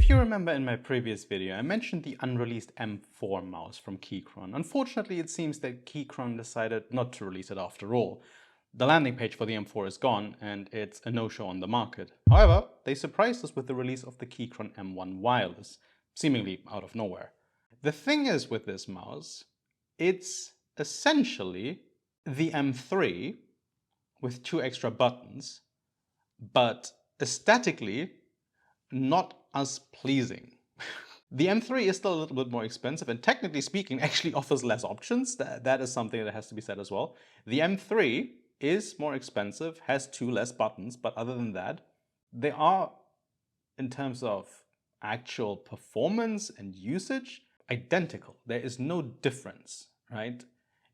If you remember in my previous video, I mentioned the unreleased M4 mouse from Keychron. Unfortunately, it seems that Keychron decided not to release it after all. The landing page for the M4 is gone and it's a no-show on the market. However, they surprised us with the release of the Keychron M1 Wireless, seemingly out of nowhere. The thing is with this mouse, it's essentially the M3 with 2 extra buttons, but aesthetically not as pleasing. The M3 is still a little bit more expensive and technically speaking actually offers less options. That is something that has to be said as well. The M3 is more expensive, has 2 less buttons, but other than that, they are, in terms of actual performance and usage, identical. There is no difference, right?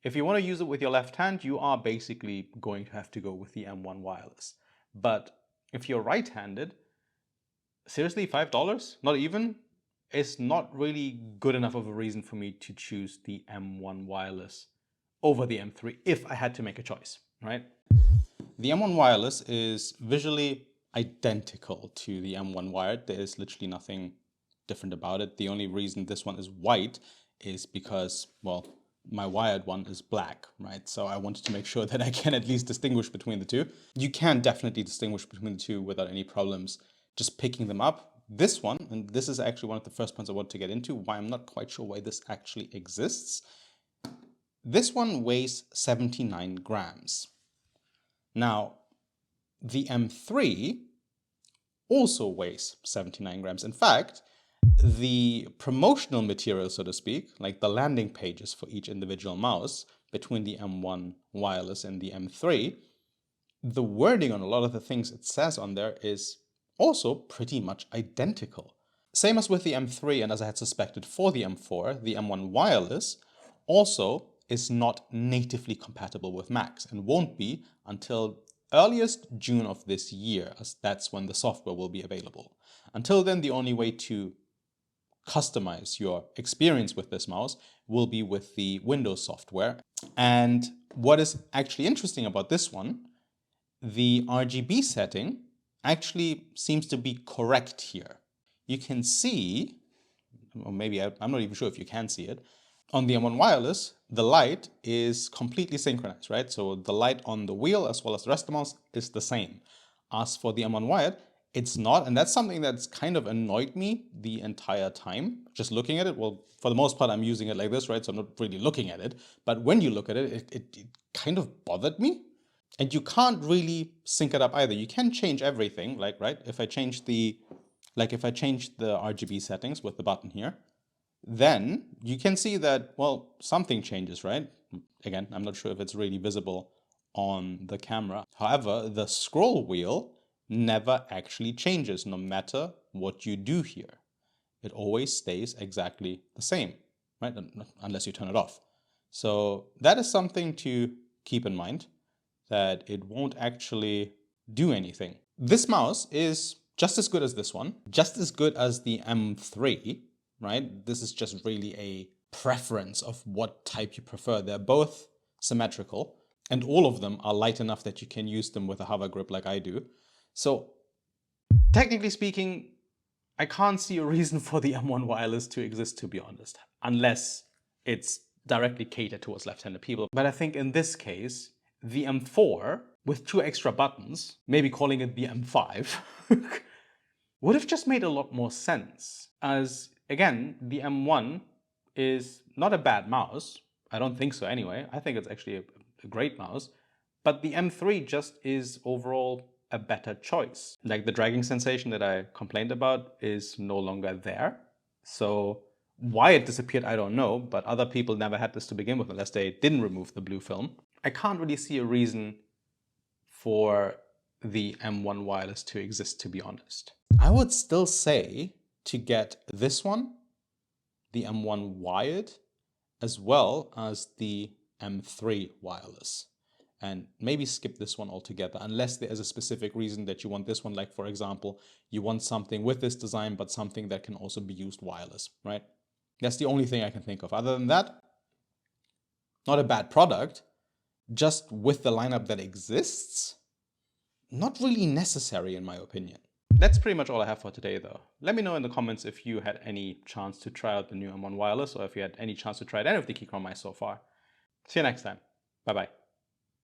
If you want to use it with your left hand, you are basically going to have to go with the M1 Wireless. But if you're right-handed, seriously, $5? Not even? It's not really good enough of a reason for me to choose the M1 Wireless over the M3 if I had to make a choice, right? The M1 Wireless is visually identical to the M1 Wired. There is literally nothing different about it. The only reason this one is white is because, well, my wired one is black, right? So I wanted to make sure that I can at least distinguish between the two. You can definitely distinguish between the two without any problems just picking them up. This one, and this is actually one of the first points I want to get into, why I'm not quite sure why this actually exists. This one weighs 79 grams. Now, the M3 also weighs 79 grams. In fact, the promotional material, so to speak, like the landing pages for each individual mouse between the M1 Wireless and the M3, the wording on a lot of the things it says on there is also pretty much identical. Same as with the M3 and as I had suspected for the M4, the M1 Wireless also is not natively compatible with Macs and won't be until earliest June of this year, as that's when the software will be available. Until then, the only way to customize your experience with this mouse will be with the Windows software. And what is actually interesting about this one, the RGB setting actually seems to be correct here. You can see, or maybe I'm not even sure if you can see it, on the M1 Wireless, the light is completely synchronized, right? So the light on the wheel as well as the rest of the mouse is the same. As for the M1 Wired, it's not, and that's something that's kind of annoyed me the entire time. Just looking at it, well, for the most part, I'm using it like this, right? So I'm not really looking at it. But when you look at it, it kind of bothered me. And you can't really sync it up either. You can change everything, like, right? If I change the RGB settings with the button here, then you can see that, well, something changes, right? Again, I'm not sure if it's really visible on the camera. However, the scroll wheel never actually changes no matter what you do here. It always stays exactly the same, right? Unless you turn it off. So that is something to keep in mind, that it won't actually do anything. This mouse is just as good as this one, just as good as the M3, right? This is just really a preference of what type you prefer. They're both symmetrical and all of them are light enough that you can use them with a hover grip like I do. So technically speaking, I can't see a reason for the M1 Wireless to exist, to be honest, unless it's directly catered towards left-handed people. But I think in this case, the M4 with 2 extra buttons, maybe calling it the M5, would have just made a lot more sense. As again, the M1 is not a bad mouse. I don't think so anyway. I think it's actually a great mouse. But the M3 just is overall a better choice. Like the dragging sensation that I complained about is no longer there. So why it disappeared, I don't know, but other people never had this to begin with unless they didn't remove the blue film. I can't really see a reason for the M1 Wireless to exist, to be honest. I would still say to get this one, the M1 Wired, as well as the M3 Wireless. And maybe skip this one altogether, unless there is a specific reason that you want this one. Like, for example, you want something with this design, but something that can also be used wireless, right? That's the only thing I can think of. Other than that, not a bad product, just with the lineup that exists, not really necessary in my opinion. That's pretty much all I have for today though. Let me know in the comments if you had any chance to try out the new M1 wireless, or if you had any chance to try out any of the Keychron mice so far. See you next time. Bye bye.